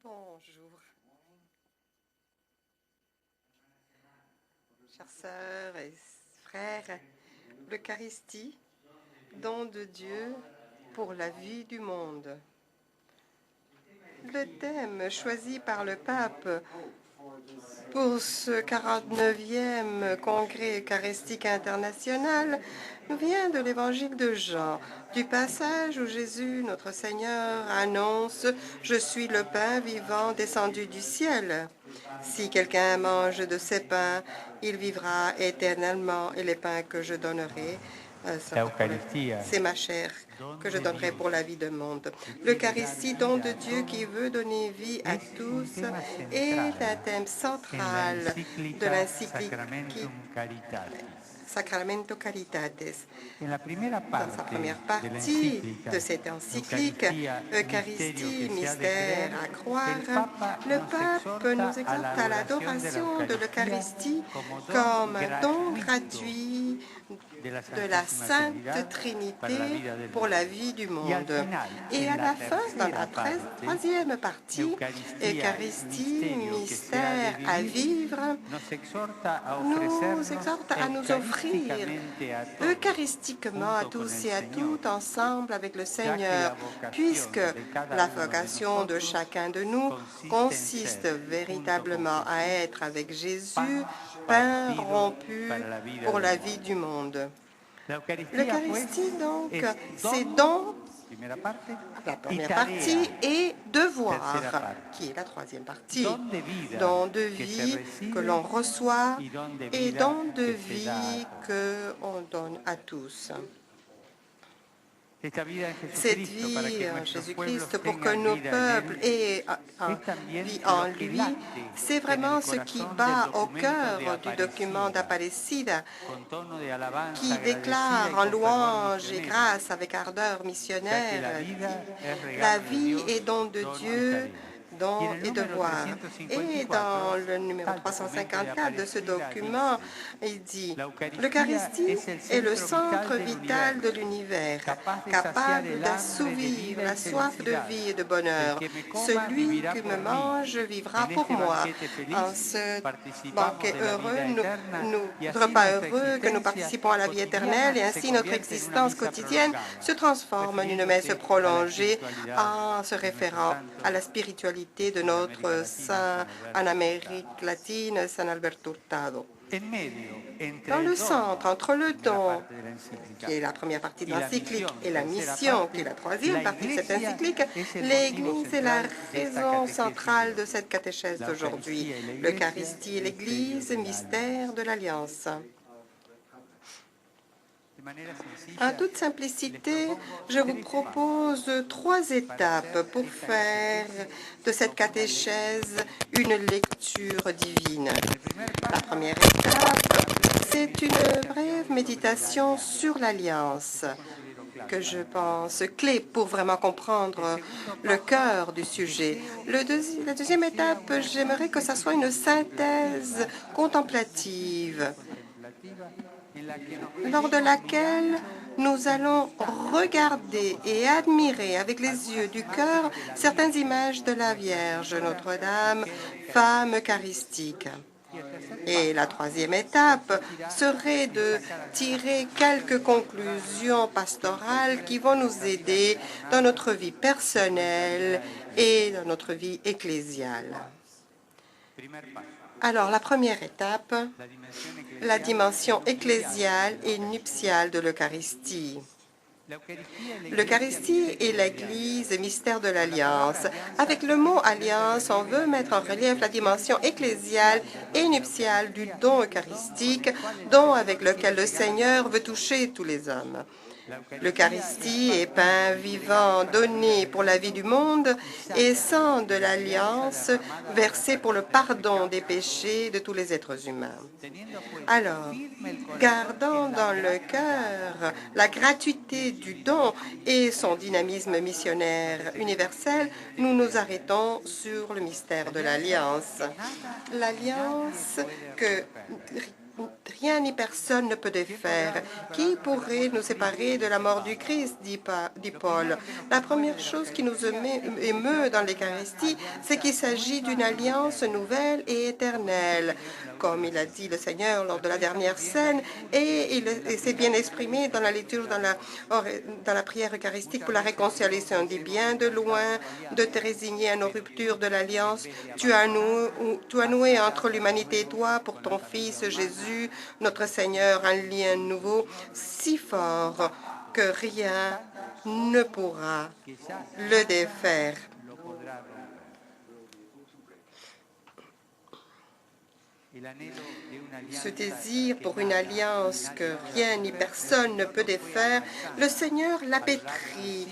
Bonjour, chères sœurs et frères. L'Eucharistie, don de Dieu pour la vie du monde. Le thème choisi par le pape pour ce 49e congrès eucharistique international vient de l'évangile de Jean, du passage où Jésus, notre Seigneur, annonce « Je suis le pain vivant descendu du ciel. Si quelqu'un mange de ces pains, il vivra éternellement, et les pains que je donnerai, c'est ma chair que je donnerai pour la vie du monde. » L'Eucharistie, don de Dieu qui veut donner vie à tous, est un thème central de l'encyclique Sacramento Caritatis. Dans sa première partie de cette encyclique, Eucharistie, mystère à croire, le pape nous exhorte à l'adoration de l'Eucharistie comme un don gratuit de la Sainte Trinité pour la vie du monde. Et à la fin, dans la troisième partie, Eucharistie, mystère à vivre, nous exhorte à nous offrir eucharistiquement à tous et à toutes ensemble avec le Seigneur, puisque la vocation de chacun de nous consiste véritablement à être avec Jésus, pain rompu pour la vie du monde. L'Eucharistie, donc, c'est don, la première partie, et devoir, qui est la troisième partie. Don de vie que l'on reçoit et don de vie qu'on donne à tous. Cette vie en Jésus-Christ pour que nos peuples aient vie en lui, c'est vraiment ce qui bat au cœur du document d'Aparecida, qui déclare en louange et grâce avec ardeur missionnaire, la vie est don de Dieu, don et devoir. Et dans le numéro 354 de ce document, il dit « L'Eucharistie est le centre vital de l'univers, capable d'assouvir la soif de vie et de bonheur. Celui qui me mange vivra pour moi. En ce banquet heureux, repas heureux, que nous participons à la vie éternelle, et ainsi notre existence quotidienne se transforme en une messe prolongée en se référant à la spiritualité de notre saint en Amérique latine, San Alberto Hurtado. Dans le centre, entre le don, qui est la première partie de l'encyclique, et la mission, qui est la troisième partie de cette encyclique, l'Église est la raison centrale de cette catéchèse d'aujourd'hui. L'Eucharistie et l'Église, mystère de l'Alliance. En toute simplicité, je vous propose 3 étapes pour faire de cette catéchèse une lecture divine. La première étape, c'est une brève méditation sur l'Alliance, que je pense clé pour vraiment comprendre le cœur du sujet. La deuxième étape, j'aimerais que ça soit une synthèse contemplative, lors de laquelle nous allons regarder et admirer avec les yeux du cœur certaines images de la Vierge, Notre-Dame, femme eucharistique. Et la troisième étape serait de tirer quelques conclusions pastorales qui vont nous aider dans notre vie personnelle et dans notre vie ecclésiale. Alors, la première étape, la dimension ecclésiale et nuptiale de l'Eucharistie. L'Eucharistie est l'Église, mystère de l'Alliance. Avec le mot « alliance », on veut mettre en relief la dimension ecclésiale et nuptiale du don eucharistique, don avec lequel le Seigneur veut toucher tous les hommes. L'Eucharistie est pain vivant donné pour la vie du monde et sang de l'Alliance versé pour le pardon des péchés de tous les êtres humains. Alors, gardant dans le cœur la gratuité du don et son dynamisme missionnaire universel, nous nous arrêtons sur le mystère de l'Alliance. L'Alliance rien ni personne ne peut défaire. Qui pourrait nous séparer de la mort du Christ, dit Paul. La première chose qui nous émeut dans l'Eucharistie, c'est qu'il s'agit d'une alliance nouvelle et éternelle, comme il a dit le Seigneur lors de la dernière scène, et il s'est bien exprimé dans la lecture, dans la prière eucharistique pour la réconciliation. Il dit bien de loin de te résigner à nos ruptures de l'alliance. Tu as noué entre l'humanité et toi pour ton Fils Jésus, notre Seigneur, un lien nouveau si fort que rien ne pourra le défaire. Ce désir pour une alliance que rien ni personne ne peut défaire, le Seigneur l'a pétri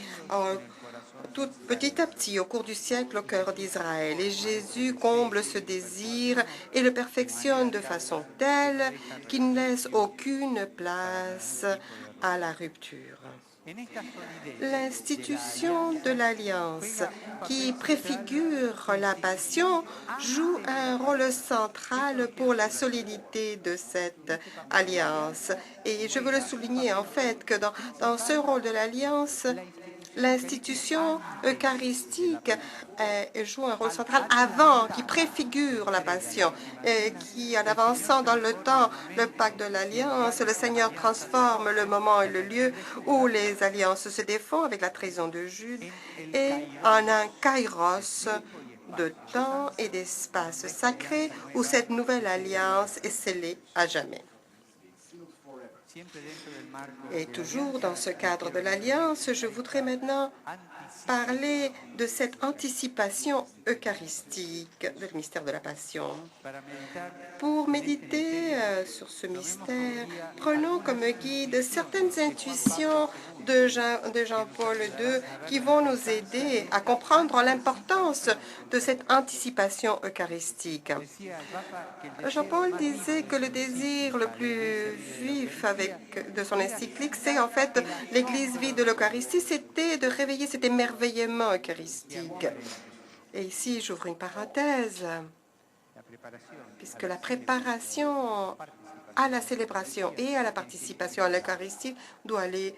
tout petit à petit au cours du siècle au cœur d'Israël. Et Jésus comble ce désir et le perfectionne de façon telle qu'il ne laisse aucune place à la rupture. L'institution de l'Alliance, qui préfigure la Passion, joue un rôle central pour la solidité de cette alliance. Et je veux le souligner, en fait, que dans ce rôle de l'Alliance, l'institution eucharistique joue un rôle central avant, qui préfigure la Passion, qui, en avançant dans le temps le pacte de l'Alliance, le Seigneur transforme le moment et le lieu où les alliances se défont avec la trahison de Jude et en un kairos de temps et d'espace sacré où cette nouvelle alliance est scellée à jamais. Et toujours dans ce cadre de l'Alliance, je voudrais maintenant parler de cette anticipation eucharistique du mystère de la Passion. Pour méditer sur ce mystère, prenons comme guide certaines intuitions de Jean-Paul II qui vont nous aider à comprendre l'importance de cette anticipation eucharistique. Jean-Paul disait que le désir le plus vif de son encyclique, c'est en fait l'Église vide de l'Eucharistie, c'était de réveiller cet émerveillement eucharistique. Et ici, j'ouvre une parenthèse, puisque la préparation à la célébration et à la participation à l'Eucharistie doit aller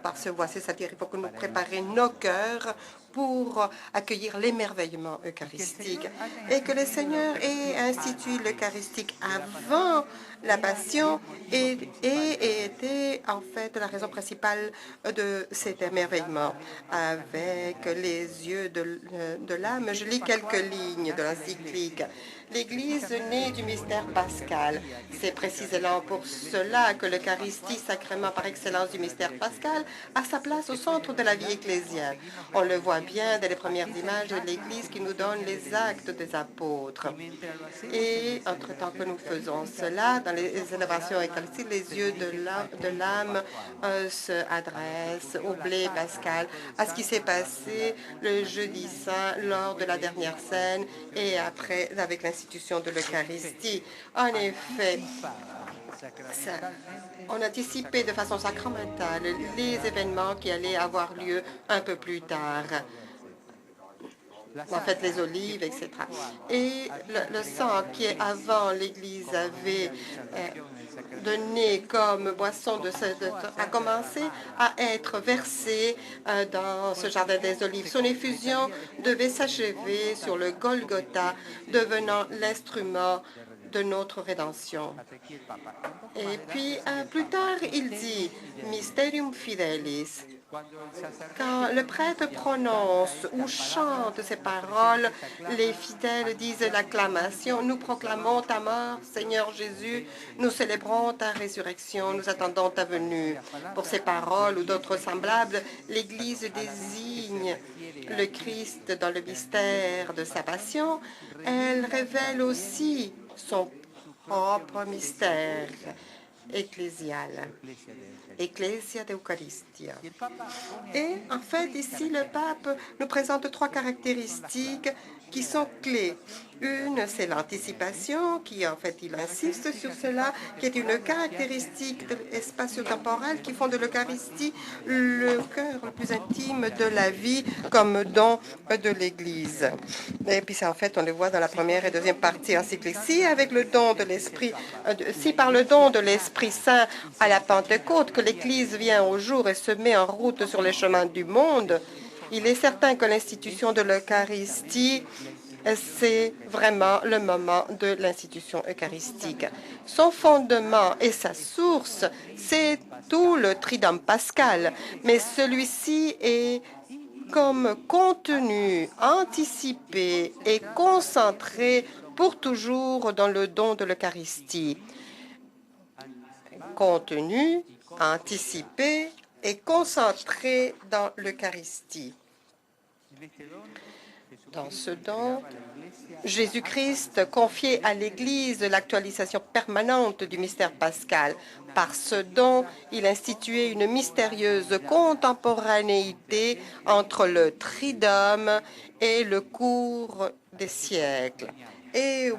par ce voie. C'est-à-dire qu'il faut que nous préparions nos cœurs pour accueillir l'émerveillement eucharistique et que le Seigneur ait institué l'Eucharistique avant la Passion et était en fait la raison principale de cet émerveillement. Avec les yeux de l'âme, je lis quelques lignes de l'encyclique. L'Église née du mystère pascal. C'est précisément pour cela que l'Eucharistie, sacrement par excellence du mystère pascal, a sa place au centre de la vie ecclésiale. On le voit bien dès les premières images de l'Église qui nous donne les actes des apôtres. Et entre-temps que nous faisons cela, dans les célébrations eucharistiques, les yeux de l'âme se adressent au blé pascal, à ce qui s'est passé le jeudi saint lors de la dernière scène et après avec l'institution de l'Eucharistie. En effet, on anticipait de façon sacramentale les événements qui allaient avoir lieu un peu plus tard. En fait, les olives, etc. Et le sang qui, avant l'Église avait donné comme boisson a commencé à être versé dans ce jardin des olives. Son effusion devait s'achever sur le Golgotha, devenant l'instrument de notre rédemption. Et puis, plus tard, il dit « Mysterium Fidelis ». Quand le prêtre prononce ou chante ces paroles, les fidèles disent l'acclamation. Nous proclamons ta mort, Seigneur Jésus. Nous célébrons ta résurrection. Nous attendons ta venue. Pour ces paroles ou d'autres semblables, l'Église désigne le Christ dans le mystère de sa passion. Elle révèle aussi son propre mystère. ecclésiale, Ecclesia d'Eucharistia. Et en fait, ici, le pape nous présente trois caractéristiques qui sont clés. Une, c'est l'anticipation, qui en fait, il insiste sur cela, qui est une caractéristique de spatio-temporelle qui font de l'Eucharistie le cœur le plus intime de la vie comme don de l'Église. Et puis, ça, en fait, on le voit dans la première et deuxième partie encyclique. Si, avec le don de l'Esprit, si par le don de l'Esprit Saint à la Pentecôte, que l'Église vient au jour et se met en route sur les chemins du monde, il est certain que l'institution de l'Eucharistie, c'est vraiment le moment de l'institution eucharistique. Son fondement et sa source, c'est tout le tridème pascal, mais celui-ci est comme contenu, anticipé et concentré pour toujours dans le don de l'Eucharistie. Contenu, anticipé et concentré dans l'Eucharistie. Dans ce don, Jésus-Christ confiait à l'Église l'actualisation permanente du mystère pascal. Par ce don, il instituait une mystérieuse contemporanéité entre le tridème et le cours des siècles. Et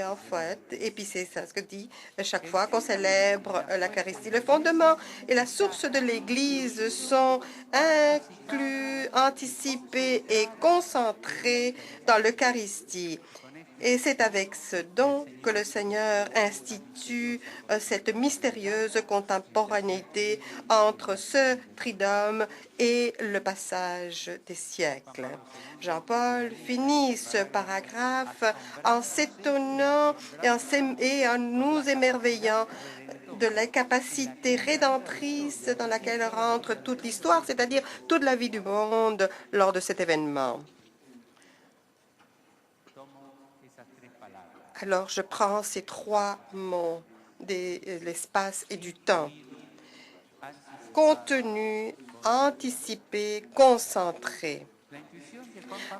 en fait, et puis c'est ça ce que dit chaque fois qu'on célèbre l'Eucharistie. Le fondement et la source de l'Église sont inclus, anticipés et concentrés dans l'Eucharistie. Et c'est avec ce don que le Seigneur institue cette mystérieuse contemporanéité entre ce tridème et le passage des siècles. Jean-Paul finit ce paragraphe en s'étonnant et en nous émerveillant de la capacité rédemptrice dans laquelle rentre toute l'histoire, c'est-à-dire toute la vie du monde lors de cet événement. Alors, je prends ces trois mots de l'espace et du temps. Contenu, anticipé, concentré.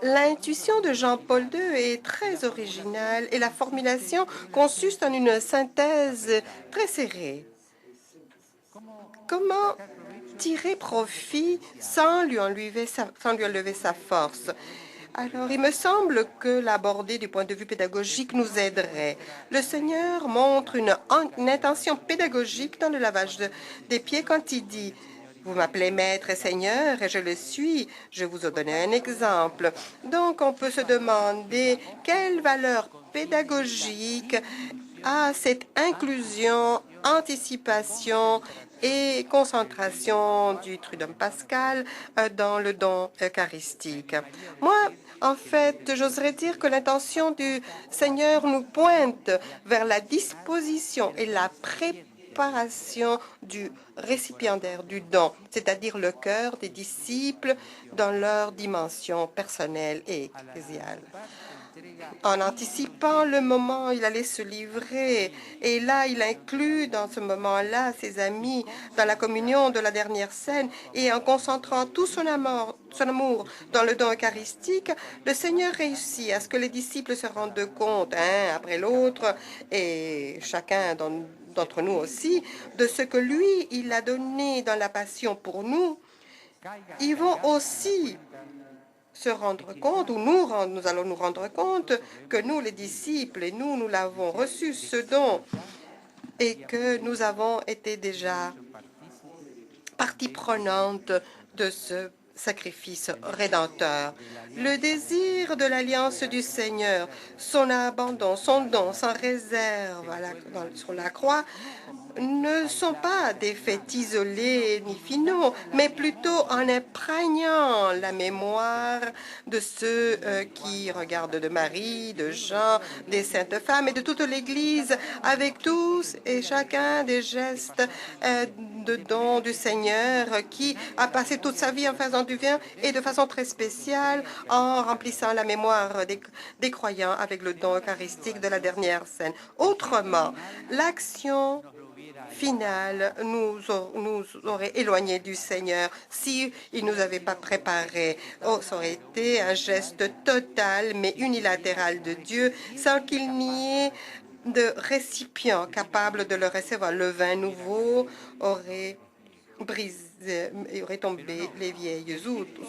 L'intuition de Jean-Paul II est très originale et la formulation consiste en une synthèse très serrée. Comment tirer profit sans lui enlever sa force? Alors, il me semble que l'aborder du point de vue pédagogique nous aiderait. Le Seigneur montre une intention pédagogique dans le lavage des pieds quand il dit « Vous m'appelez Maître et Seigneur et je le suis. Je vous ai donné un exemple. » Donc, on peut se demander quelle valeur pédagogique a cette inclusion, anticipation et concentration du tridème pascal dans le don eucharistique. Moi, en fait, j'oserais dire que l'intention du Seigneur nous pointe vers la disposition et la préparation du récipiendaire du don, c'est-à-dire le cœur des disciples dans leur dimension personnelle et ecclésiale. En anticipant le moment où il allait se livrer. Et là, il inclut dans ce moment-là ses amis dans la communion de la dernière scène et en concentrant tout son amour dans le don eucharistique, le Seigneur réussit à ce que les disciples se rendent compte, un après l'autre, et chacun d'entre nous aussi, de ce que lui, il a donné dans la passion pour nous. Ils vont aussi se rendre compte, ou nous allons nous rendre compte que nous, les disciples, et nous l'avons reçu, ce don, et que nous avons été déjà partie prenante de ce sacrifice rédempteur. Le désir de l'alliance du Seigneur, son abandon, son don, sans réserve sur la croix, ne sont pas des faits isolés ni finaux, mais plutôt en imprégnant la mémoire de ceux qui regardent de Marie, de Jean, des saintes femmes et de toute l'Église, avec tous et chacun des gestes de don du Seigneur qui a passé toute sa vie en faisant du bien et de façon très spéciale en remplissant la mémoire des croyants avec le don eucharistique de la dernière scène. Autrement, l'action finale nous aurait éloignés du Seigneur si il nous avait pas préparé. Oh, ça aurait été un geste total mais unilatéral de Dieu sans qu'il n'y ait de récipients capables de le recevoir. Le vin nouveau aurait aurait tombé les vieilles outres,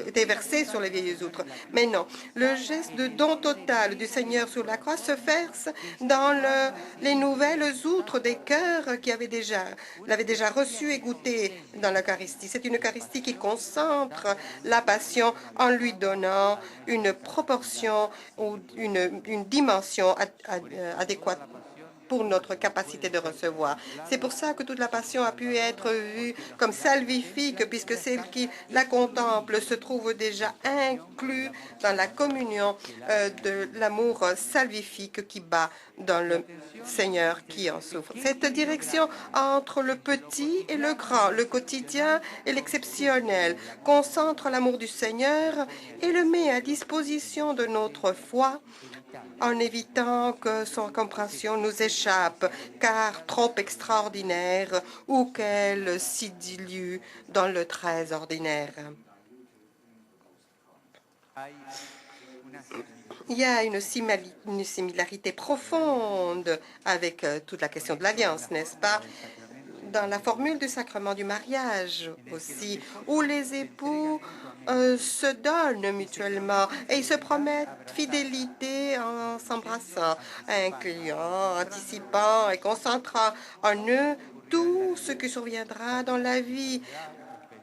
était versé sur les vieilles outres. Mais non, le geste de don total du Seigneur sur la croix se verse dans les nouvelles outres des cœurs qui l'avaient déjà reçu et goûté dans l'Eucharistie. C'est une Eucharistie qui concentre la passion en lui donnant une proportion ou une dimension adéquate pour notre capacité de recevoir. C'est pour ça que toute la passion a pu être vue comme salvifique, puisque celle qui la contemple se trouve déjà inclus dans la communion de l'amour salvifique qui bat dans le Seigneur qui en souffre. Cette direction entre le petit et le grand, le quotidien et l'exceptionnel, concentre l'amour du Seigneur et le met à disposition de notre foi en évitant que son compréhension nous échappe, car trop extraordinaire ou qu'elle s'y dilue dans le très ordinaire. Il y a une similarité profonde avec toute la question de l'alliance, n'est-ce pas? Dans la formule du sacrement du mariage aussi, où les époux se donnent mutuellement et ils se promettent fidélité en s'embrassant, incluant, anticipant et concentrant en eux tout ce qui surviendra dans la vie.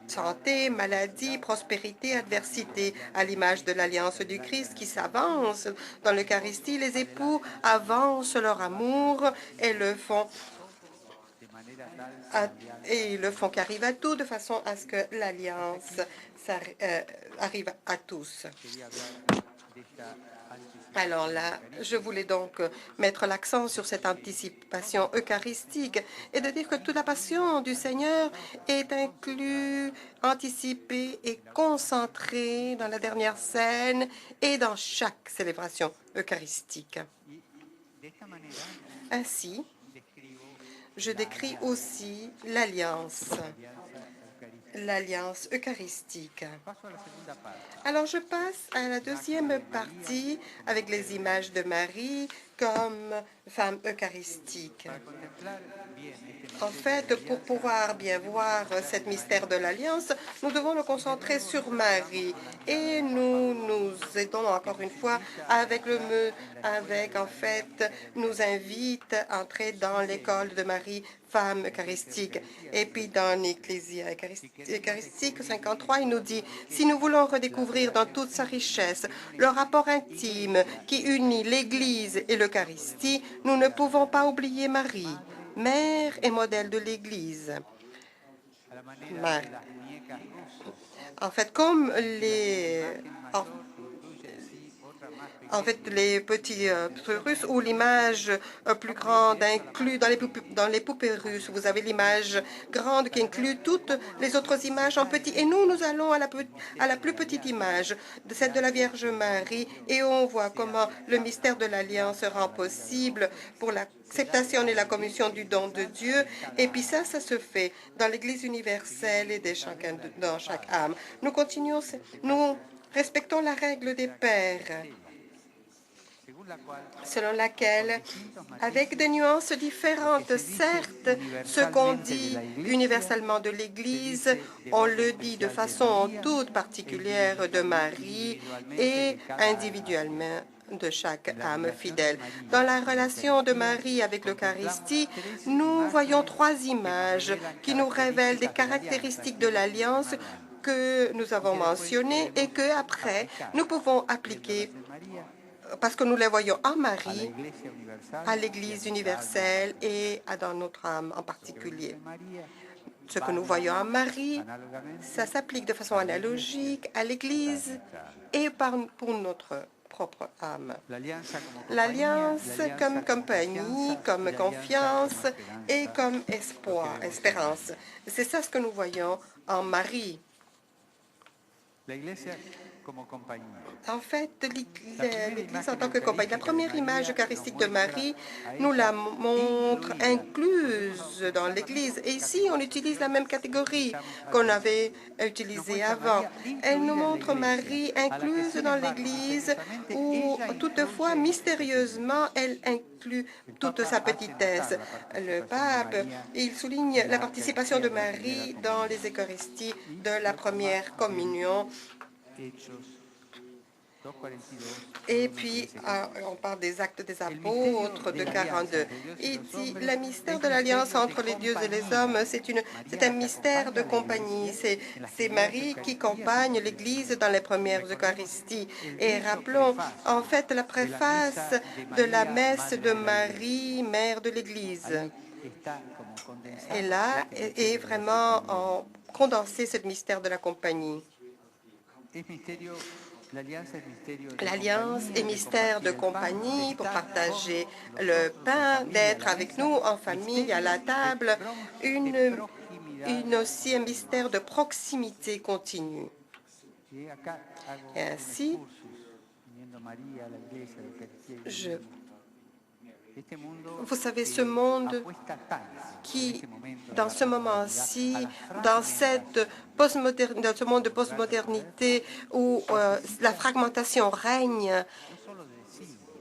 Santé, maladie, prospérité, adversité, à l'image de l'alliance du Christ qui s'avance dans l'Eucharistie, les époux avancent leur amour et le font qu'arrive à tout de façon à ce que l'alliance arrive à tous. Alors là, je voulais donc mettre l'accent sur cette anticipation eucharistique et de dire que toute la passion du Seigneur est inclue, anticipée et concentrée dans la dernière scène et dans chaque célébration eucharistique. Ainsi, je décris aussi l'alliance eucharistique. Alors, je passe à la deuxième partie avec les images de Marie comme femme eucharistique. En fait, pour pouvoir bien voir ce mystère de l'Alliance, nous devons nous concentrer sur Marie. Et nous nous aidons encore une fois nous invite à entrer dans l'école de Marie, femme eucharistique. Et puis dans l'Ecclésia eucharistique 53, il nous dit, si nous voulons redécouvrir dans toute sa richesse le rapport intime qui unit l'Église et l'Eucharistie, nous ne pouvons pas oublier Marie, mère et modèle de l'Église. En fait, comme les petits russes ou l'image plus grande inclue dans les poupées russes. Vous avez l'image grande qui inclut toutes les autres images en petit. Et nous allons à la plus petite image, celle de la Vierge Marie, et on voit comment le mystère de l'Alliance rend possible pour l'acceptation et la communion du don de Dieu. Et puis ça se fait dans l'Église universelle et dans chaque âme. Nous respectons la règle des pères, selon laquelle, avec des nuances différentes, certes, ce qu'on dit universellement de l'Église, on le dit de façon toute particulière de Marie et individuellement de chaque âme fidèle. Dans la relation de Marie avec l'Eucharistie, nous voyons trois images qui nous révèlent des caractéristiques de l'alliance que nous avons mentionnées et que, après, nous pouvons appliquer parce que nous les voyons en Marie, à l'Église universelle et dans notre âme en particulier. Ce que nous voyons en Marie, ça s'applique de façon analogique à l'Église et pour notre propre âme. L'alliance comme compagnie, comme confiance et comme espérance. C'est ça ce que nous voyons en Marie. En fait, l'Église en tant que compagnie. La première image eucharistique de Marie nous la montre incluse dans l'Église. Et ici, on utilise la même catégorie qu'on avait utilisée avant. Elle nous montre Marie incluse dans l'Église où, toutefois, mystérieusement, elle inclut toute sa petitesse. Le pape, il souligne la participation de Marie dans les Eucharisties de la première communion. Et puis, on parle des actes des apôtres de 42. Il dit, le mystère de l'alliance entre les dieux et les hommes, c'est un mystère de compagnie. C'est Marie qui compagne l'Église dans les premières Eucharisties. Et rappelons, en fait, la préface de la messe de Marie, mère de l'Église. Et là est vraiment condensé ce mystère de la compagnie. L'alliance est mystère de compagnie pour partager le pain, d'être avec nous en famille, à la table, aussi un mystère de proximité continue. Et ainsi, vous savez, ce monde qui, dans ce moment-ci, dans ce monde de postmodernité où la fragmentation règne,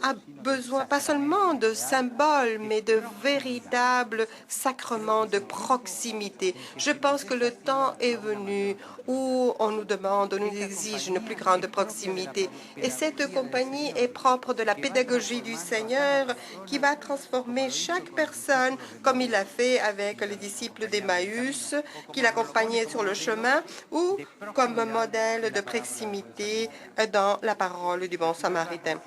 a besoin pas seulement de symboles, mais de véritables sacrements de proximité. Je pense que le temps est venu où on nous demande, on nous exige une plus grande proximité. Et cette compagnie est propre de la pédagogie du Seigneur qui va transformer chaque personne, comme il l'a fait avec les disciples d'Emmaüs, qui l'accompagnaient sur le chemin, ou comme modèle de proximité dans la parole du bon Samaritain.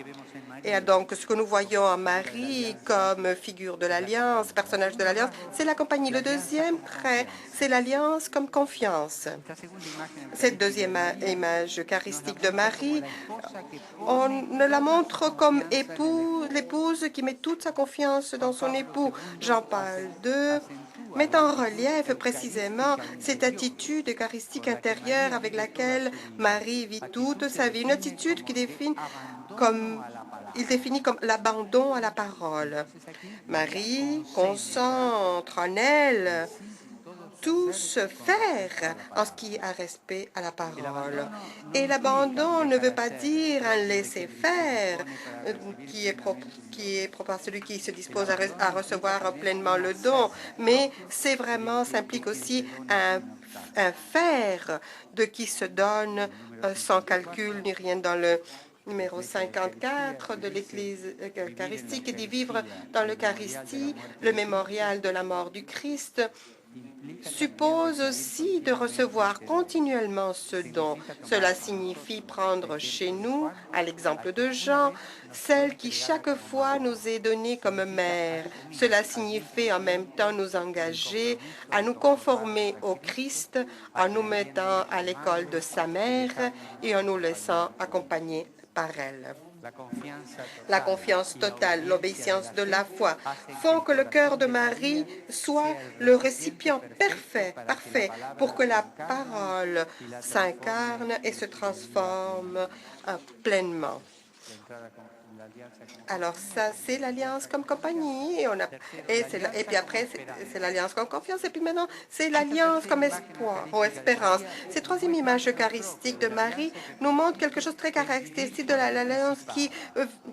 Et donc, ce que nous voyons en Marie comme figure de l'Alliance, personnage de l'Alliance, c'est la compagnie. Le deuxième trait, c'est l'Alliance comme confiance. Cette deuxième image eucharistique de Marie, on ne la montre comme l'épouse qui met toute sa confiance dans son époux. Jean-Paul II met en relief précisément cette attitude eucharistique intérieure avec laquelle Marie vit toute sa vie. Une attitude qui définit comme l'abandon à la parole. Marie concentre en elle tout se faire en ce qui a respect à la parole. Et l'abandon ne veut pas dire un laisser-faire qui est propre à celui qui se dispose à recevoir pleinement le don, mais ça implique aussi un faire de qui se donne sans calcul ni rien. Dans le numéro 54 de l'Église eucharistique, qui dit vivre dans l'Eucharistie, le mémorial de la mort du Christ, suppose aussi de recevoir continuellement ce don. Cela signifie prendre chez nous, à l'exemple de Jean, celle qui chaque fois nous est donnée comme mère. Cela signifie en même temps nous engager à nous conformer au Christ en nous mettant à l'école de sa mère et en nous laissant accompagner par elle. La confiance totale, l'obéissance de la foi font que le cœur de Marie soit le récipient parfait pour que la parole s'incarne et se transforme pleinement. Alors ça, c'est l'alliance comme compagnie, et puis après, c'est l'alliance comme confiance, et puis maintenant, c'est l'alliance comme espoir ou espérance. Cette troisième image eucharistique de Marie nous montre quelque chose de très caractéristique de l'alliance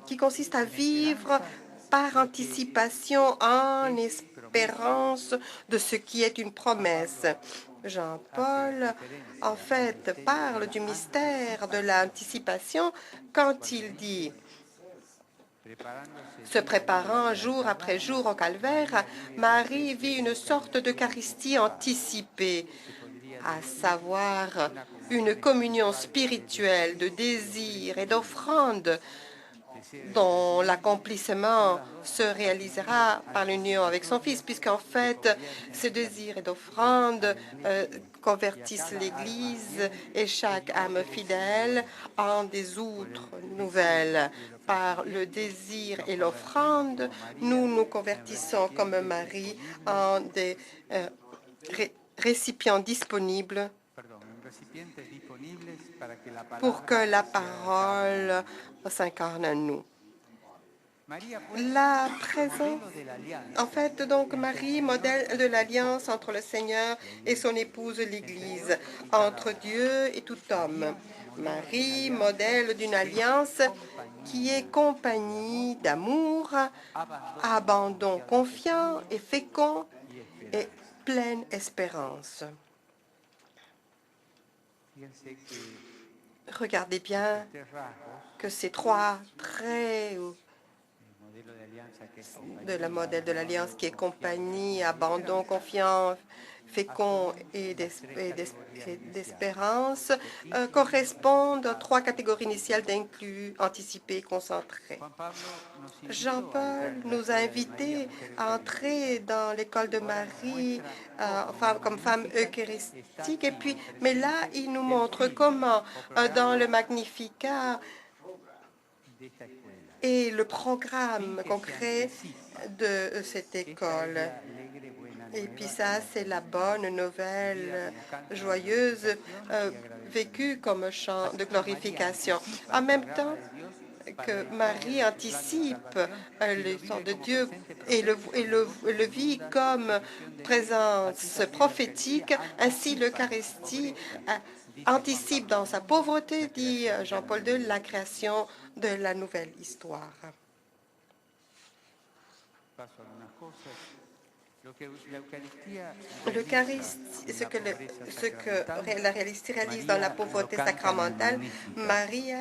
qui consiste à vivre par anticipation en espérance de ce qui est une promesse. Jean-Paul, en fait, parle du mystère de l'anticipation quand il dit se préparant jour après jour au calvaire, Marie vit une sorte d'Eucharistie anticipée, à savoir une communion spirituelle de désir et d'offrande dont l'accomplissement se réalisera par l'union avec son Fils, puisqu'en fait, ce désir et d'offrande convertissent l'Église et chaque âme fidèle en des outres nouvelles. Par le désir et l'offrande, nous nous convertissons comme Marie en des récipients disponibles pour que la parole s'incarne en nous. La présence, en fait, donc Marie, modèle de l'alliance entre le Seigneur et son épouse l'Église, entre Dieu et tout homme. Marie, modèle d'une alliance qui est compagnie d'amour, abandon confiant et fécond et pleine espérance. Regardez bien que ces trois traits de la modèle de l'Alliance qui est compagnie, abandon, confiant, fécond et d'espérance correspondent aux trois catégories initiales d'inclus, anticipés, concentrés. Jean-Paul nous a invités à entrer dans l'école de Marie comme femme eucharistique, mais là, il nous montre comment, dans le Magnificat, et le programme concret de cette école. Et puis ça, c'est la bonne nouvelle joyeuse vécue comme un chant de glorification. En même temps que Marie anticipe l'histoire de Dieu et le vit comme présence prophétique, ainsi l'Eucharistie anticipe dans sa pauvreté, dit Jean-Paul II, la création de la nouvelle histoire. L'Eucharistie, ce que la réalistie réalise dans la pauvreté sacramentale, Marie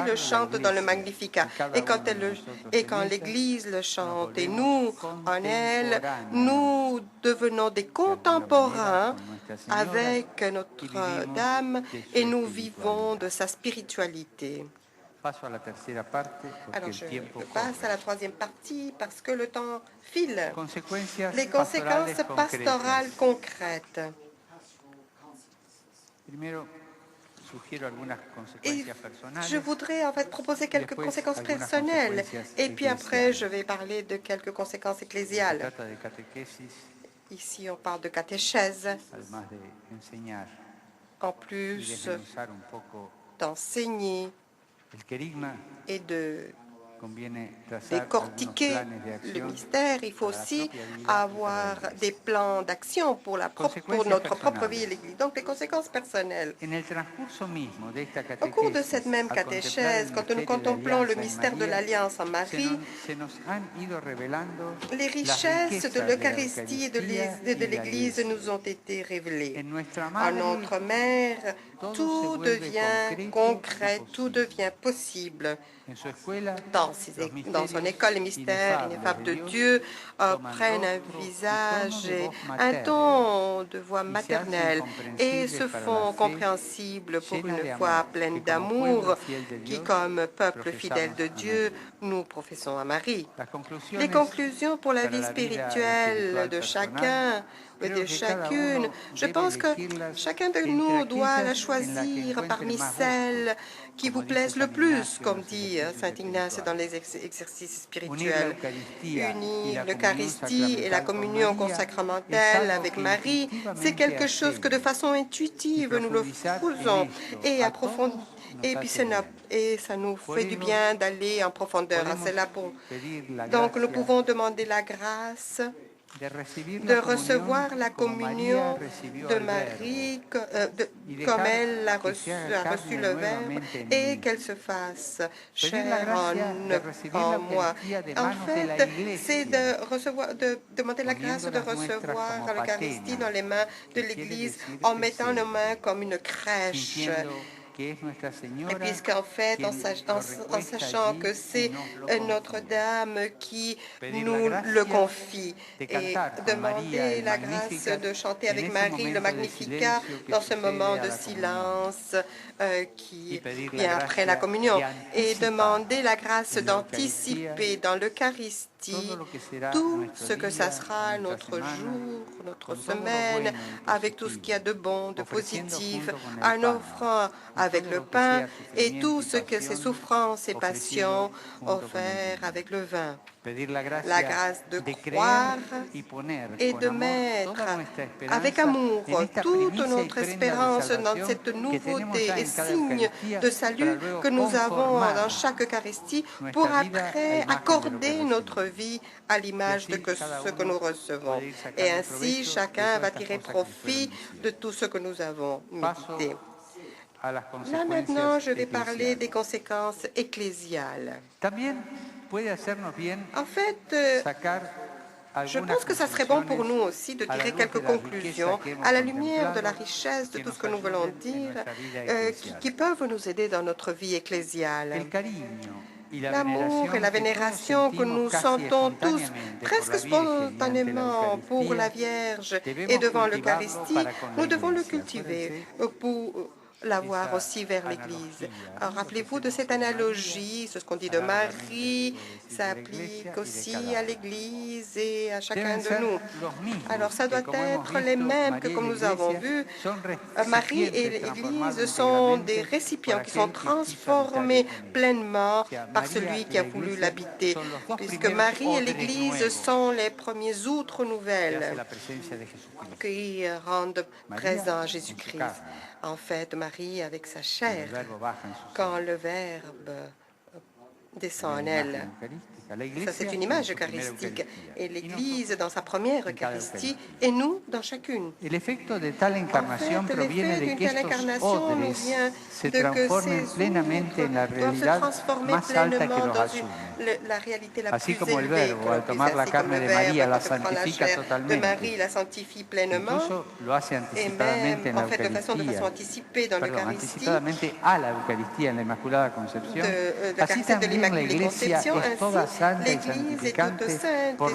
le chante dans le Magnificat. Et quand l'Église le chante, et nous, en elle, nous devenons des contemporains avec Notre-Dame et nous vivons de sa spiritualité. Alors, je passe à la troisième partie parce que le temps file. Les conséquences pastorales concrètes. Et je voudrais en fait proposer quelques conséquences personnelles et puis après je vais parler de quelques conséquences ecclésiales. Ici, on parle de catéchèse, en plus d'enseigner et de décortiquer le mystère. Il faut aussi avoir des plans d'action pour notre propre vie et l'Église. Donc, les conséquences personnelles. Au cours de cette même catéchèse, quand nous contemplons le mystère de l'Alliance en Marie, les richesses de l'Eucharistie et de l'Église nous ont été révélées. En notre Mère, tout devient concret, tout devient possible. Dans son école, les mystères ineffables de Dieu prennent un visage et un ton de voix maternelle et se font compréhensibles pour une foi pleine d'amour qui, comme peuple fidèle de Dieu, nous professons à Marie. Les conclusions pour la vie spirituelle de chacun et de chacune, je pense que chacun de nous doit la choisir parmi celles qui vous plaisent le plus, comme dit Saint Ignace dans les exercices spirituels. Unir l'Eucharistie et la communion consacramentelle avec Marie, c'est quelque chose que de façon intuitive nous le faisons et approfondissons. Et ça nous fait du bien d'aller en profondeur. Donc, nous pouvons demander la grâce de recevoir la communion de Marie comme elle a reçu le Verbe et qu'elle se fasse chair en moi. En fait, c'est de demander la grâce de recevoir l'Eucharistie dans les mains de l'Église en mettant nos mains comme une crèche. Et puisqu'en fait, en sachant que c'est Notre-Dame qui nous le confie, et demander la grâce de chanter avec Marie le Magnificat dans ce moment de silence qui vient après la communion, et demander la grâce d'anticiper dans l'Eucharistie Eucharistie, tout ce que ça sera notre jour, notre semaine, avec tout ce qu'il y a de bon, de positif, en offrant avec le pain et tout ce que ses souffrances et passions offerts avec le vin. La grâce de croire et de mettre avec amour toute notre espérance dans cette nouveauté et signe de salut que nous avons dans chaque Eucharistie pour après accorder notre vie à l'image de ce que nous recevons. Et ainsi, chacun va tirer profit de tout ce que nous avons médité. Là maintenant, je vais parler des conséquences ecclésiales. En fait, je pense que ça serait bon pour nous aussi de tirer quelques conclusions à la lumière de la richesse de tout ce que nous voulons dire, qui peuvent nous aider dans notre vie ecclésiale. L'amour et la vénération que nous sentons tous presque spontanément pour la Vierge et devant l'Eucharistie, nous devons le cultiver pour l'avoir aussi vers l'Église. Rappelez-vous de cette analogie, ce qu'on dit de Marie s'applique aussi à l'Église et à chacun de nous. Alors, ça doit être les mêmes que, comme nous avons vu, Marie et l'Église sont des récipients qui sont transformés pleinement par celui qui a voulu l'habiter, puisque Marie et l'Église sont les premiers outres nouvelles qui rendent présent à Jésus-Christ. En fait, Marie avec sa chair, quand le Verbe descend en elle. Ça, c'est une image eucharistique. Et l'Église dans sa première Eucharistie et nous dans chacune. En fait, l'effet d'une telle incarnation nous vient de que ces outres doivent se transformer pleinement dans la réalité la plus élevée que l'on puisse, ainsi comme le Verbe, quand prend la chair de Marie, la sanctifie pleinement, et même, en fait, de façon anticipée dans l'Eucharistie, de la caractère de l'Immaculée Conception, ainsi l'Église est toute sainte et sanctifiante pour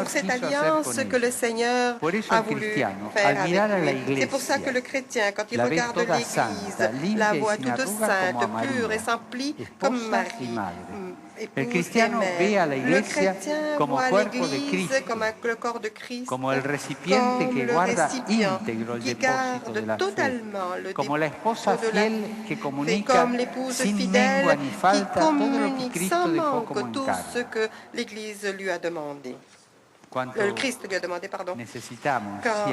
cette alliance que le Seigneur a voulu faire avec nous. C'est pour ça que le chrétien, quand il regarde l'Église, la voit toute sainte, pure et s'emplie comme Marie. Le chrétien voit l'Église comme le corps de Christ, comme le récipient qui garde totalement le dépôt de la paix, comme l'épouse fidèle qui communique sans manque tout ce que l'Église lui a demandé. Le Christ lui a demandé, pardon. Quand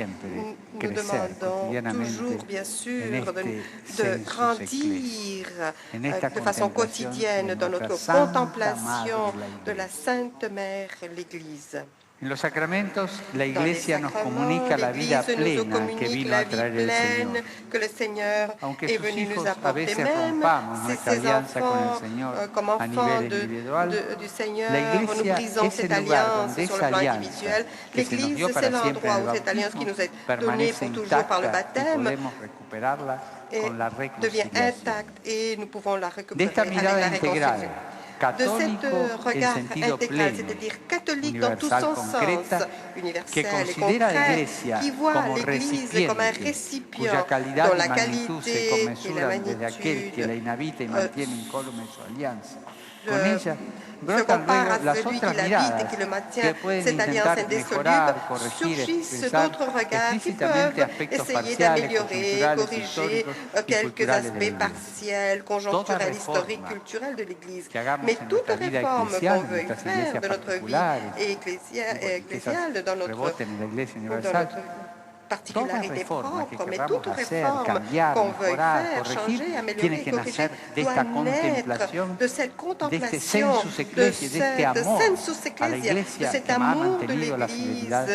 nous demandons toujours, bien sûr, de grandir de façon quotidienne dans notre contemplation de la Sainte Mère, l'Église. En los sacramentos, la Iglesia nos comunica la vida plena que vino a traer el Señor. Que le Seigneur Aunque est sus venu nous hijos a apporter, veces même rompamos si nuestra ces alianza con enfants, el Señor comme a enfants nivel individual, du Seigneur, la nous Iglesia brisons es cette el lugar alliance donde sur esa le plan alianza individuel. que se nos L'Église, dio c'est para siempre en l'endroit el où cette alliance qui bautismo nous est donnée permanece pour toujours par le intacta y baptême podemos recuperarla et con la devient reconciliación. intacte et nous pouvons la De récupérer esta avec mirada la integral, réconciliation. De católico cet regard en sentido intégral, pleno, c'est-à-dire catholique dans tout universal, son sens, concreta, que universel et considera la concret, Iglesia qui voit como l'Église comme un recipiente récipient cuya calidad dont y la magnitud se qualité et la conmesuran desde aquel que la magnitude inhabita y mantiene incólume su alianza. Con se ella brotan compare luego à las celui qui otras l'habite et miradas qui le maintient. que pueden Cette alliance intentar indissoluble, mejorar, corregir, surgissent expresar d'autres regards qui explícitamente peuvent aspectos essayer parciales, d'améliorer, conjunturales, corriger históricos y quelques culturales de la aspects Iglesia. partiels, Toda conjoncturels, historiques, reforma culturels de l'Église. que hagamos Mais en toute nuestra vida réforme eclesial, qu'on en veuille nuestras faire iglesias de notre vie particulares, ecclésiale, dans notre reboten en la Iglesia universal, particularité toda reforma que propre, mais querramos toute hacer, réforme cambiar, qu'on veuille mejorar, faire, corregir, changer, tiene améliorer, que corriger, nacer de doit esta naître contemplación, de cette de este contemplation, sensus de ecclesiae, de este cette amor sensus a la ecclesia, de Iglesia cet que ha amour de mantenido la l'Église fidelidad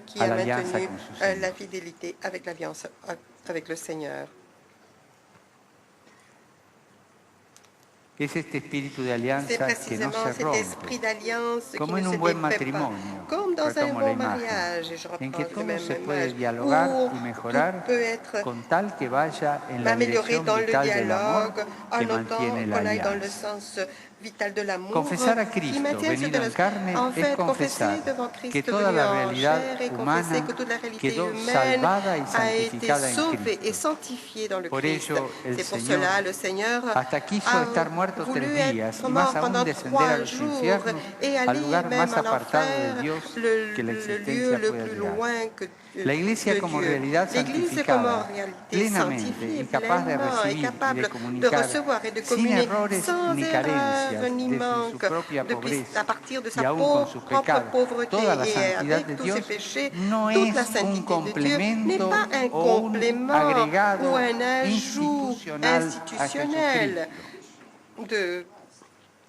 qui a a la alianza maintenu con su Señor. la fidélité avec l'alliance avec le Seigneur. Es este espíritu de C'est alianza que no précisément se cet rompe, esprit d'alliance qui como ne en se un buen défait pas, matrimonio, comme dans un retomo la bon imagen, mariage, et je en que reprends le todo même se image, puede où dialogar y tout mejorar peut être con tal que vaya en la amélioré dirección dans le vital del amor dialogue, en que notant mantiene la qu'on aille dans le alianza. sens vital de l'amour Confesar a qui Cristo maintient sur de venido en carne En es fait, confesar confesser devant que Christ toda venu la en realidad chair et confesser humana que toute la réalité quedó humaine salvada y a été santificada en sauvée et Cristo. sanctifiée dans le Por Christ. ello, el C'est pour Señor cela le Seigneur hasta quiso a estar muerto 3 voulu días être y más mort aún pendant descender a 3 los jours infiernos, et al aller lugar même más en apartado de enfer, Dios que la le lieu existencia le pueda plus llegar. loin que La Iglesia de como Dieu. realidad L'Église comme santificada, réalité plenamente sanctifiée, y capaz de pleinement et recibir y capable de de comunicar recevoir et de sin communier errores sans ni erreur carencias ni desde su manque, propia à pobreza partir de y sa aún con sus propre pecados, pauvreté toda la et santidad de avec tous ses Dios péchés, no toute la es un sainteté de Dieu n'est complemento pas un o un complément agregado ou un ajout institucional a institutionnel Jesucristo,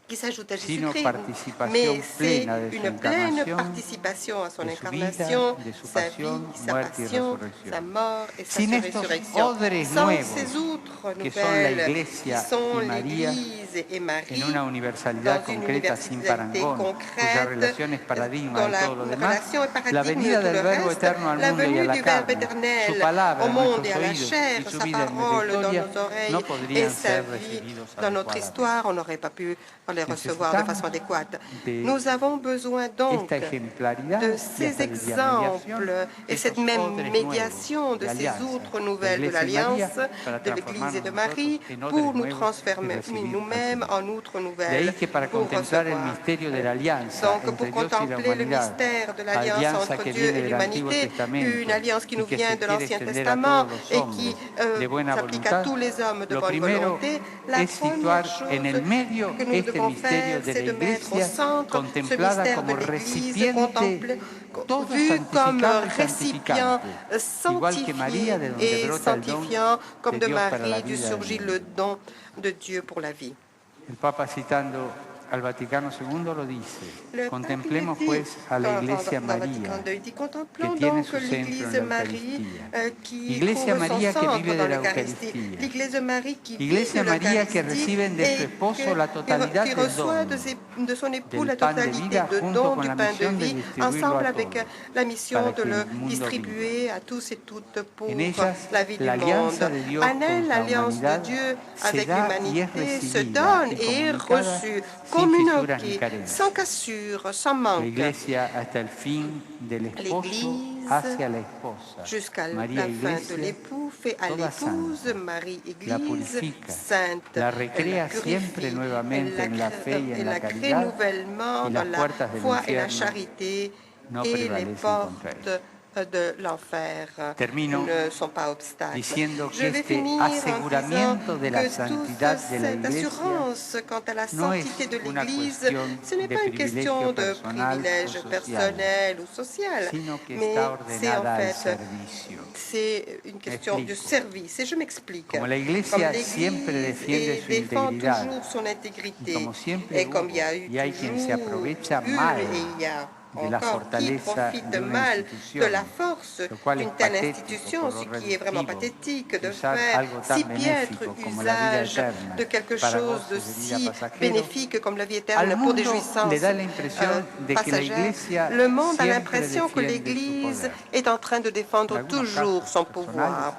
qui s'ajoute à sino Jésus-Christ, participación mais c'est plena de su une pleine encarnación, participation à son de su vida, incarnation, de su sa vie, pasión, sa muerte y passion, resurrección. sa mort et sa Sin estos résurrection. odres Sans nuevos ces outres que son la nouvelles qui Iglesia sont y María l'Église et en Marie, una dans universalidad une concreta sin universalité parangón, cuya concrète, relación es paradigma dont de la todo lo demás, relation est la paradigme de venida tout le del Verbo reste, eterno al la mundo y a venue la du Verbe carne, su éternel palabra au en monde nuestros et à la oídos chair, y su sa vida en nuestra parole dans historia nos oreilles no et podrían sa ser vie recibidos dans notre adecuadamente. histoire, on n'aurait pas pu les recevoir de façon adéquate. Nous avons besoin donc esta ejemplaridad de y ces hasta diría mediación exemples de et cette esos même odres médiation nuevos de de ces alianza, outres la nouvelles de Iglesia y María, l'Alliance, para de l'Église et de transformarnos Marie, nosotros en odres pour nous nuevos y transformer recibir al nous-mêmes Señor. en outres De nouvelles ahí que para pour contemplar el recevoir. misterio de la alianza Donc, entre pour Dios y la contempler le humanidad, mystère de l'alliance alianza entre que Dieu viene et del Antiguo l'humanité, Testamento une alliance qui y nous que vient se de quiere l'Ancien extender a Testament todos los et hombres qui de buena s'applique à voluntad, tous les hommes de lo bonne primero volonté, la es situar première en chose el medio que nous este devons misterio faire, de c'est la de mettre au Iglesia centre ce contemplada mystère de como l'Église, recipiente todo vu comme santificado y récipient santificante, igual que María, sanctifié de donde et brota el don sanctifiant, comme de de Dios para la Marie, du vida del surgit mundo. le don de Dieu pour la vie. El Papa citando al Vaticano II lo dice, Le pape contemplemos dit, pues a la Iglesia dans María, Vatican II, il dit que contemplons tiene donc su centro en l'Église la Marie Eucaristía. qui Iglesia trouve son María que centre vive dans de la l'Eucharistie. Eucaristía. L'Église Marie qui vit Iglesia de María que l'Eucharistie reciben de su et esposo la totalidad qui del reçoit don, de son époux del la pan de totalité vida de junto dons con du la pain de misión de vie, distribuirlo ensemble a avec todos, la mission para de que le el mundo distribuer viva. à tous et toutes pour En ellas, la vie du la alianza monde. de Dios En elle, con la l'alliance de humanidad Dieu se avec da y es l'humanité se recibida donne y et est comunicada reçue, sin fisuras ni communiquée, carencias. sans cassure, sans La manque. Iglesia hasta el fin del esposo L'Église, hacia la esposa. jusqu'à María la fin de Iglesia, l'époux, fait à toda l'épouse, santa, Marie la Église, purifica, sainte. la Elle recrea la siempre purifie, nuevamente en la fe y en elle la la crée caridad, nouvellement y dans las la puertas del foi et la infierno charité, no et les prevalecen contra portes ella. de l'enfer Termino ne sont pas obstacles. diciendo Je que vais este finir en aseguramiento disant de la que santidad de la cette Iglesia assurance quant à la no es sainteté de una l'Église, cuestión ce n'est de pas une question privilegio de personal o privilège social, personnel ou social, sino que mais está c'est en ordenada al fait servicio. c'est une question de explico. service. Et je m'explique. Como la Comme Iglesia siempre defiende su défend integridad, toujours son y intégrité, como siempre et comme il y hubo a eu y hay quien se toujours aprovecha eu, mal et il y a de la encore qui fortaleza profite de una mal de institución, la force lo cual es d'une telle patético institution, por ce lo qui est vraiment reductivo pathétique de de usar faire algo tan si piètre benéfico como la vida usage eterna de quelque para chose de goces de vida si pasajero. bénéfique comme la vie Al éterne pour des mundo jouissances le da la impresión de que la passagères. Iglesia Le monde a siempre l'impression que defiende su l'Église poder. est en train de En défendre algunos toujours casos son personales pouvoir.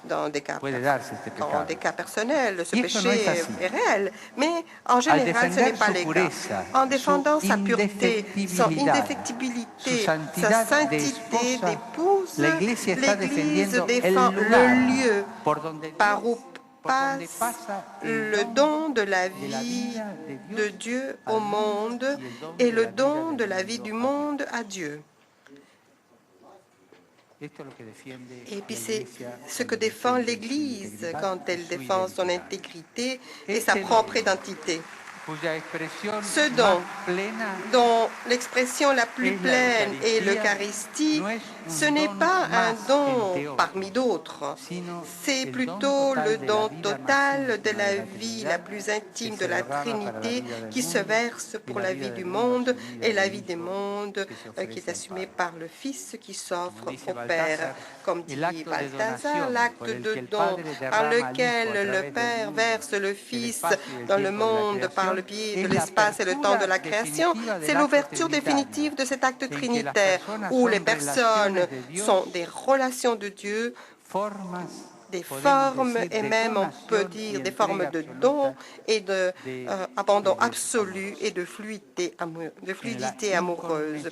Dans des cas puede darse este dans pecado. des cas personnels, ce Y esto no péché es así. est réel, mais en Al général, ce n'est defender pas su le cas. pureza, En défendant su sa pureté, son indefectibilidad, indéfectibilité, su sa santidad de sainteté esposa, d'épouse, la Iglesia está l'Église defendiendo défend el lugar le lieu por donde par où donde passe pasa el le don de la de la vie vida de de Dios Dieu al au mundo monde y el don et de le la vida don del de la vie mundo du a Dios. monde à Dieu. Esto es lo que defiende Et puis la c'est Iglesia ce que cuando défend defiende su l'Église integridad quand y elle su défend son identidad, intégrité et Este sa don, propre identité. cuya expresión Ce más don plena dont l'expression la plus es la pleine est Eucaristía, l'Eucharistie, no es un ce n'est don pas un más don entre otros, parmi d'autres, sino c'est el don plutôt total le de la don vida total más de íntima la de la vie Trinidad la plus intime que de se la derrama para la Trinité vida del qui se mundo verse y pour la la vida vie del du mundo monde asumida et la del vie des Hijo mondes que se qui ofrece est al assumée Padre. par le Fils qui s'offre Como dice au Père. Baltasar, Comme dit el acto de Balthazar, donación l'acte por el de que el don Padre par derrama al Hijo a lequel le través del Père mundo, verse le el Fils espacio y el dans le tiempo de la monde par le creación, biais de es la l'espace et le temps de apertura la création, definitiva del c'est acto l'ouverture trinitario, définitive de cet acte en que las trinitaire personas où les son personnes relaciones de Dios, sont des relations de Dieu, formas des formes, et même on peut dire des formes de don et d'abandon absolu et de fluidité amoureuse,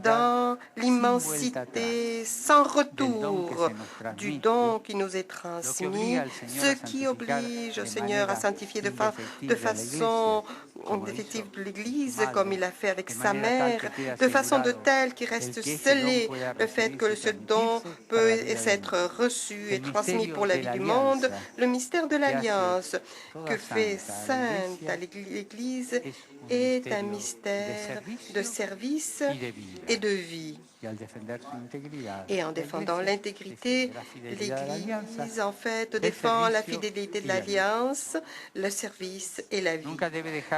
dans l'immensité sans retour du don qui nous est transmis, ce qui oblige au Seigneur à sanctifier de façon effective l'Église, comme il a fait avec sa mère, de façon de telle qu'il reste scellé le fait que ce don peut être reçu et transmis pour la vie du monde. Le mystère de l'Alliance que fait sainte à l'Église est un mystère de service et de vie. Et en défendant l'intégrité, l'Église, en fait, défend la fidélité de l'Alliance, le service et la vie.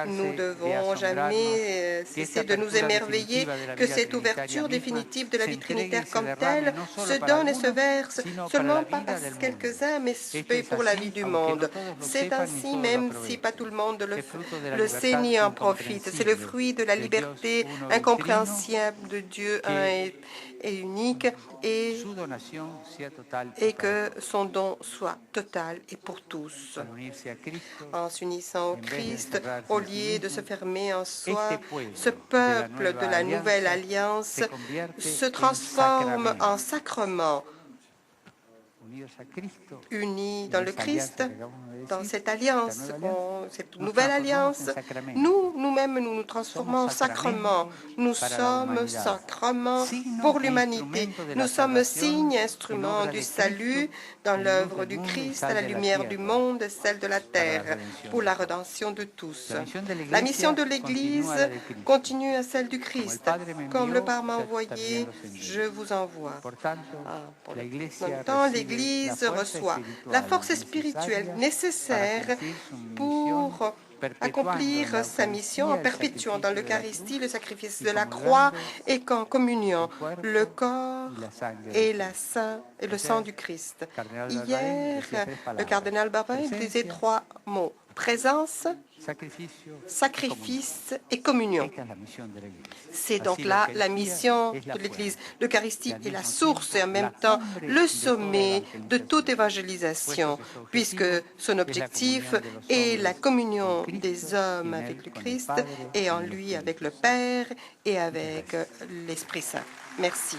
Nous ne devons jamais cesser de nous émerveiller que cette ouverture définitive de la vie trinitaire comme telle se donne et se verse seulement pas par quelques-uns, mais pour la vie du monde. C'est ainsi, même si pas tout le monde le sait ni en profite. C'est le fruit de la liberté incompréhensible de Dieu un et unique, et que son don soit total et pour tous. En s'unissant au Christ, au lieu de se fermer en soi, ce peuple de la nouvelle alliance se transforme en sacrement, unis dans le Christ, dans cette alliance, cette nouvelle alliance. Nous-mêmes, nous nous transformons en sacrement. Nous sommes sacrements pour l'humanité. Nous sommes signes, instruments du salut dans l'œuvre du Christ, à la lumière du monde, celle de la terre, pour la rédemption de tous. La mission de l'Église continue à celle du Christ. Comme le Père m'a envoyé, je vous envoie. Longtemps, l'Église reçoit la force spirituelle nécessaire pour accomplir sa mission en perpétuant dans l'Eucharistie le sacrifice de la croix et qu'en communion le corps et le sang du Christ. Hier, le cardinal Barbarin disait 3 mots: présence, sacrifice et communion. C'est donc là la mission de l'Église. L'Eucharistie est la source et en même temps le sommet de toute évangélisation, puisque son objectif est la communion des hommes avec le Christ et en lui avec le Père et avec l'Esprit Saint. Merci.